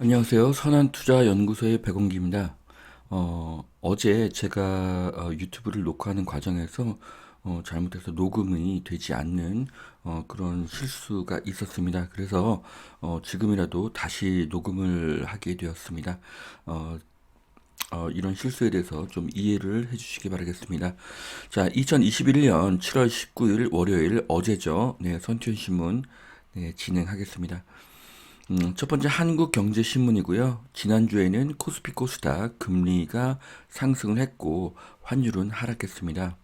안녕하세요. 선한투자연구소의 백원기입니다. 어제 제가 유튜브를 녹화하는 과정에서 잘못해서 녹음이 되지 않는 그런 실수가 있었습니다. 그래서 지금이라도 다시 녹음을 하게 되었습니다. 어, 이런 실수에 대해서 좀 이해를 해주시기 바라겠습니다. 자, 2021년 7월 19일 월요일 어제죠. 네, 선투신문 네, 진행하겠습니다. 첫 번째 한국경제신문이고요. 지난주에는 코스피 코스닥 금리가 상승을 했고 환율은 하락했습니다.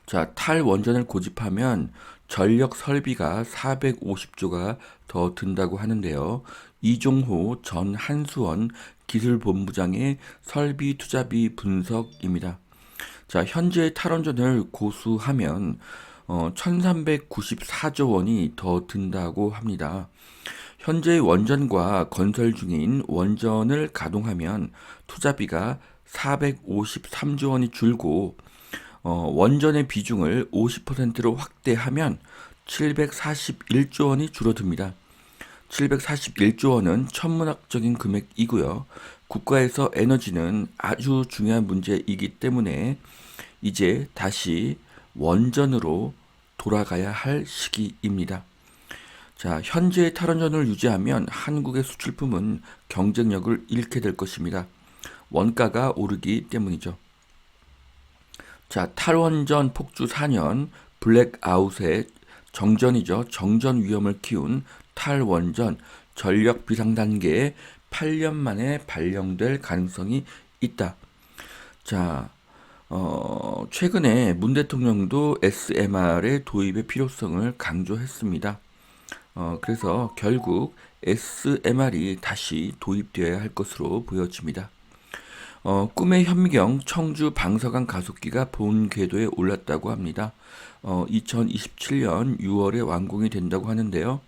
자, 탈원전을 고집하면 전력 설비가 450조가 더 든다고 하는데요. 이종호 전 한수원 기술본부장의 설비 투자비 분석입니다. 자, 현재 탈원전을 고수하면 1394조 원이 더 든다고 합니다. 현재 원전과 건설 중인 원전을 가동하면 투자비가 453조 원이 줄고 원전의 비중을 50%로 확대하면 741조 원이 줄어듭니다. 741조 원은 천문학적인 금액이고요. 국가에서 에너지는 아주 중요한 문제이기 때문에 이제 다시 원전으로 돌아가야 할 시기입니다. 자, 현재의 탈원전을 유지하면 한국의 수출품은 경쟁력을 잃게 될 것입니다. 원가가 오르기 때문이죠. 자, 탈원전 폭주 4년, 블랙아웃의 정전이죠. 정전 위험을 키운 탈원전 전력 비상 단계에 8년 만에 발령될 가능성이 있다. 자, 최근에 문 대통령도 SMR의 도입의 필요성을 강조했습니다. 그래서 결국 SMR이 다시 도입되어야 할 것으로 보여집니다. 꿈의 현미경 청주 방서강 가속기가 본 궤도에 올랐다고 합니다. 2027년 6월에 완공이 된다고 하는데요.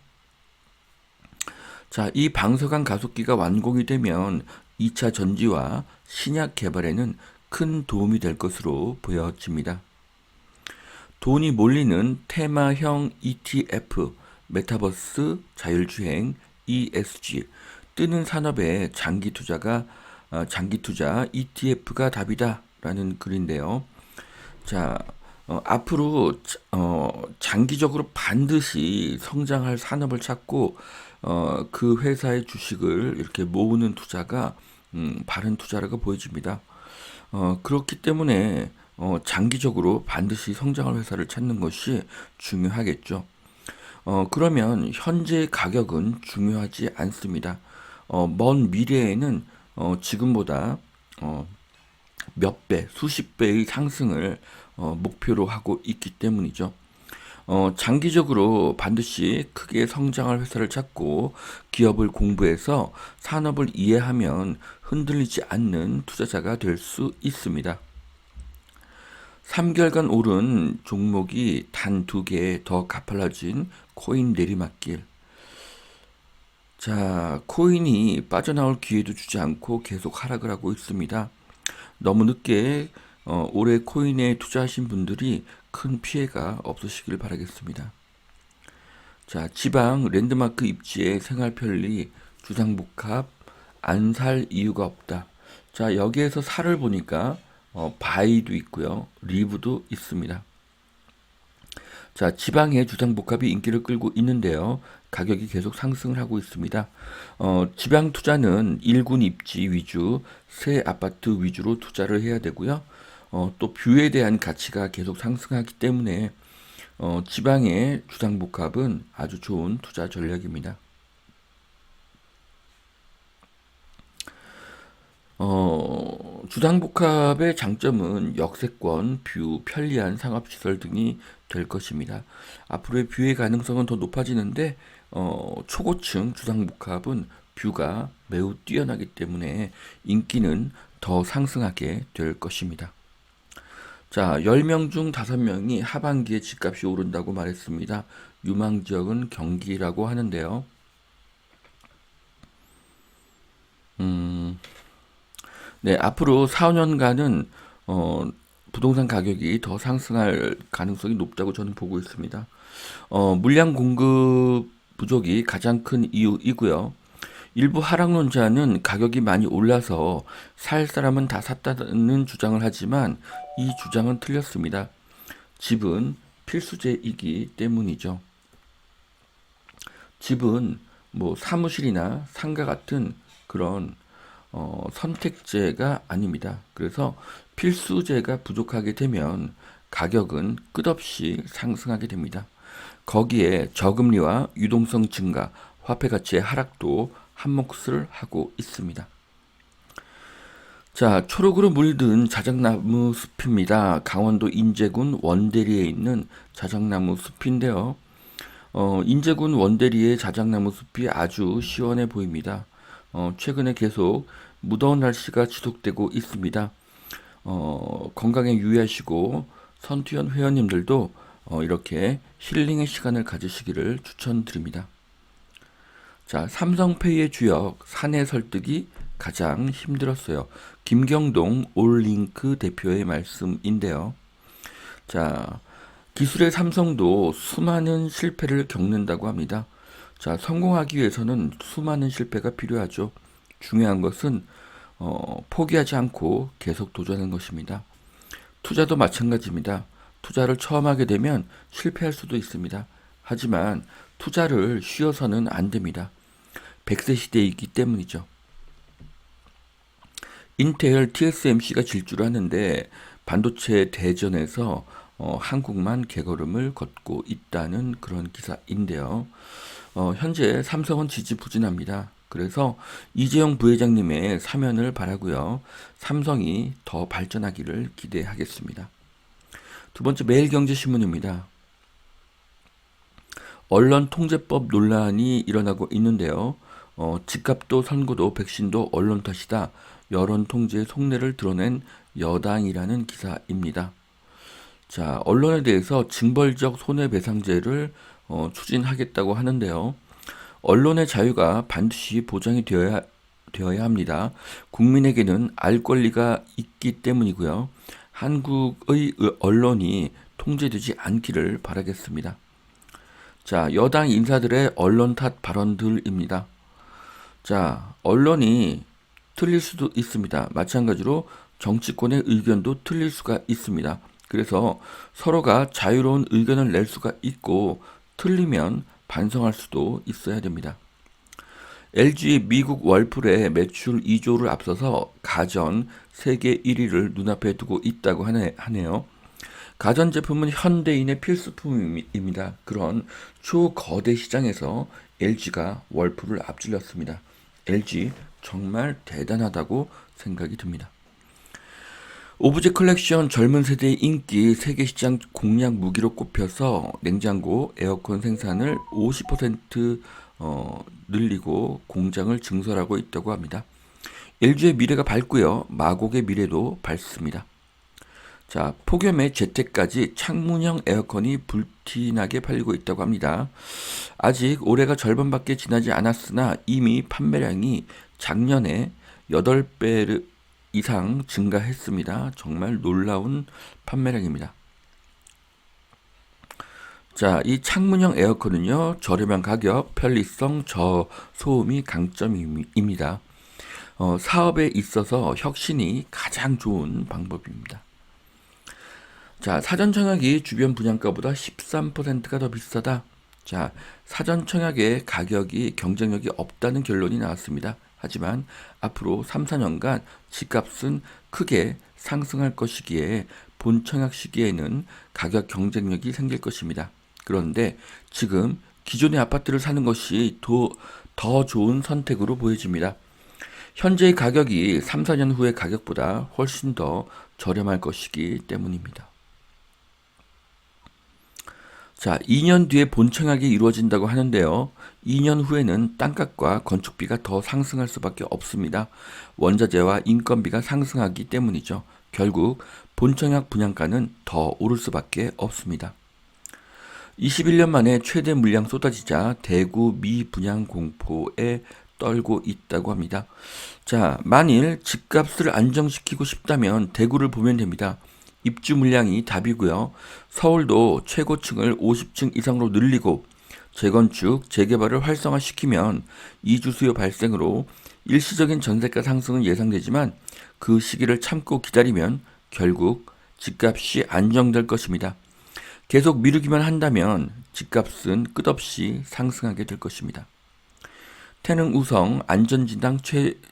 자, 이 방서강 가속기가 완공이 되면 2차 전지와 신약 개발에는 큰 도움이 될 것으로 보여집니다. 돈이 몰리는 테마형 ETF, 메타버스, 자율주행, ESG, 뜨는 산업의 장기 투자 ETF가 답이다라는 글인데요. 자, 앞으로 장기적으로 반드시 성장할 산업을 찾고 그 회사의 주식을 이렇게 모으는 투자가 바른 투자라고 보여집니다. 그렇기 때문에 장기적으로 반드시 성장할 회사를 찾는 것이 중요하겠죠. 그러면 현재 가격은 중요하지 않습니다. 먼 미래에는 지금보다 몇 배, 수십 배의 상승을 목표로 하고 있기 때문이죠. 장기적으로 반드시 크게 성장할 회사를 찾고 기업을 공부해서 산업을 이해하면 흔들리지 않는 투자자가 될 수 있습니다. 3개월간 오른 종목이 단 2개 더 가팔라진 코인 내리막길. 자, 코인이 빠져나올 기회도 주지 않고 계속 하락을 하고 있습니다. 너무 늦게 올해 코인에 투자하신 분들이 큰 피해가 없으시길 바라겠습니다. 자, 지방 랜드마크 입지에 생활 편리, 주상복합, 안 살 이유가 없다. 자, 여기에서 살을 보니까 바이도 있고요. 리브도 있습니다. 자, 지방의 주상복합이 인기를 끌고 있는데요. 가격이 계속 상승을 하고 있습니다. 지방 투자는 1군 입지 위주, 새 아파트 위주로 투자를 해야 되고요. 또 뷰에 대한 가치가 계속 상승하기 때문에 지방의 주상복합은 아주 좋은 투자 전략입니다. 주상복합의 장점은 역세권, 뷰, 편리한 상업시설 등이 될 것입니다. 앞으로의 뷰의 가능성은 더 높아지는데 초고층 주상복합은 뷰가 매우 뛰어나기 때문에 인기는 더 상승하게 될 것입니다. 자, 10명 중 5명이 하반기에 집값이 오른다고 말했습니다. 유망 지역은 경기라고 하는데요. 네, 앞으로 4, 5년간은 부동산 가격이 더 상승할 가능성이 높다고 저는 보고 있습니다. 물량 공급 부족이 가장 큰 이유이고요. 일부 하락론자는 가격이 많이 올라서 살 사람은 다 샀다는 주장을 하지만 이 주장은 틀렸습니다. 집은 필수제이기 때문이죠. 집은 뭐 사무실이나 상가 같은 그런 선택제가 아닙니다. 그래서 필수제가 부족하게 되면 가격은 끝없이 상승하게 됩니다. 거기에 저금리와 유동성 증가, 화폐 가치의 하락도 한몫을 하고 있습니다. 자, 초록으로 물든 자작나무 숲입니다. 강원도 인제군 원대리에 있는 자작나무 숲인데요. 인제군 원대리의 자작나무 숲이 아주 시원해 보입니다. 최근에 계속 무더운 날씨가 지속되고 있습니다. 건강에 유의하시고 선투연 회원님들도 이렇게 힐링의 시간을 가지시기를 추천드립니다. 자, 삼성페이의 주역 사내 설득이 가장 힘들었어요. 김경동 올링크 대표의 말씀인데요. 자, 기술의 삼성도 수많은 실패를 겪는다고 합니다. 자, 성공하기 위해서는 수많은 실패가 필요하죠. 중요한 것은 포기하지 않고 계속 도전하는 것입니다. 투자도 마찬가지입니다. 투자를 처음 하게 되면 실패할 수도 있습니다. 하지만 투자를 쉬어서는 안 됩니다. 100세 시대이기 때문이죠. 인텔 TSMC가 질주를 하는데 반도체 대전에서 한국만 개걸음을 걷고 있다는 그런 기사인데요. 현재 삼성은 지지부진합니다. 그래서 이재용 부회장님의 사면을 바라고요. 삼성이 더 발전하기를 기대하겠습니다. 두 번째 매일경제신문입니다. 언론통제법 논란이 일어나고 있는데요. 집값도 선거도 백신도 언론 탓이다. 여론통제의 속내를 드러낸 여당이라는 기사입니다. 자, 언론에 대해서 징벌적 손해배상제를 추진하겠다고 하는데요. 언론의 자유가 반드시 보장이 되어야 합니다. 국민에게는 알 권리가 있기 때문이고요. 한국의 언론이 통제되지 않기를 바라겠습니다. 자, 여당 인사들의 언론 탓 발언들입니다. 자, 언론이 틀릴 수도 있습니다. 마찬가지로 정치권의 의견도 틀릴 수가 있습니다. 그래서 서로가 자유로운 의견을 낼 수가 있고 틀리면 반성할 수도 있어야 됩니다. LG 미국 월풀의 매출 2조를 앞서서 가전 세계 1위를 눈앞에 두고 있다고 하네요. 가전제품은 현대인의 필수품입니다. 그런 초거대 시장에서 LG가 월풀을 앞질렀습니다. LG 정말 대단하다고 생각이 듭니다. 오브제 컬렉션 젊은 세대의 인기 세계 시장 공략 무기로 꼽혀서 냉장고, 에어컨 생산을 50% 늘리고 공장을 증설하고 있다고 합니다. LG의 미래가 밝고요. 마곡의 미래도 밝습니다. 자, 폭염에 재택까지 창문형 에어컨이 불티나게 팔리고 있다고 합니다. 아직 올해가 절반밖에 지나지 않았으나 이미 판매량이 작년에 8배 이상 증가했습니다. 정말 놀라운 판매량입니다. 자, 이 창문형 에어컨은요, 저렴한 가격, 편리성, 저소음이 강점입니다. 사업에 있어서 혁신이 가장 좋은 방법입니다. 자, 사전청약이 주변 분양가보다 13%가 더 비싸다. 자, 사전청약의 가격이 경쟁력이 없다는 결론이 나왔습니다. 하지만 앞으로 3, 4년간 집값은 크게 상승할 것이기에 본청약 시기에는 가격 경쟁력이 생길 것입니다. 그런데 지금 기존의 아파트를 사는 것이 더 좋은 선택으로 보여집니다. 현재의 가격이 3, 4년 후의 가격보다 훨씬 더 저렴할 것이기 때문입니다. 자, 2년 뒤에 본청약이 이루어진다고 하는데요. 2년 후에는 땅값과 건축비가 더 상승할 수밖에 없습니다. 원자재와 인건비가 상승하기 때문이죠. 결국 본청약 분양가는 더 오를 수밖에 없습니다. 21년 만에 최대 물량 쏟아지자 대구 미분양 공포에 떨고 있다고 합니다. 자, 만일 집값을 안정시키고 싶다면 대구를 보면 됩니다. 입주 물량이 답이고요. 서울도 최고층을 50층 이상으로 늘리고 재건축, 재개발을 활성화시키면 이주 수요 발생으로 일시적인 전세가 상승은 예상되지만 그 시기를 참고 기다리면 결국 집값이 안정될 것입니다. 계속 미루기만 한다면 집값은 끝없이 상승하게 될 것입니다. 태릉 우성 안전진단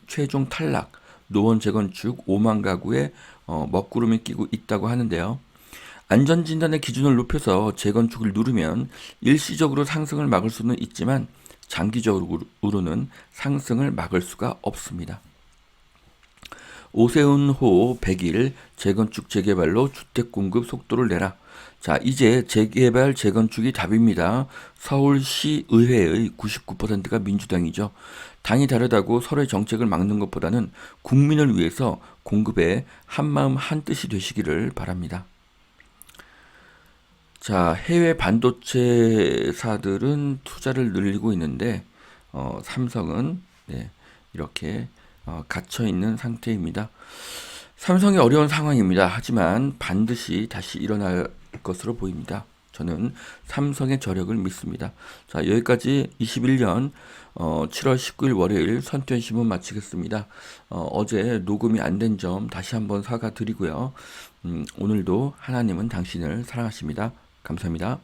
최종 탈락, 노원 재건축 5만 가구에 먹구름이 끼고 있다고 하는데요. 안전진단의 기준을 높여서 재건축을 누르면 일시적으로 상승을 막을 수는 있지만 장기적으로는 상승을 막을 수가 없습니다. 오세훈호 100일 재건축 재개발로 주택 공급 속도를 내라. 자, 이제 재개발 재건축이 답입니다. 서울시 의회의 99%가 민주당이죠. 당이 다르다고 서로의 정책을 막는 것보다는 국민을 위해서 공급에 한마음 한뜻이 되시기를 바랍니다. 자, 해외 반도체사들은 투자를 늘리고 있는데 삼성은 이렇게 갇혀 있는 상태입니다. 삼성이 어려운 상황입니다. 하지만 반드시 다시 일어날 것으로 보입니다. 저는 삼성의 저력을 믿습니다. 자, 여기까지 21년 7월 19일 월요일 선투현 신문 마치겠습니다. 어제 녹음이 안 된 점 다시 한번 사과드리고요. 오늘도 하나님은 당신을 사랑하십니다. 감사합니다.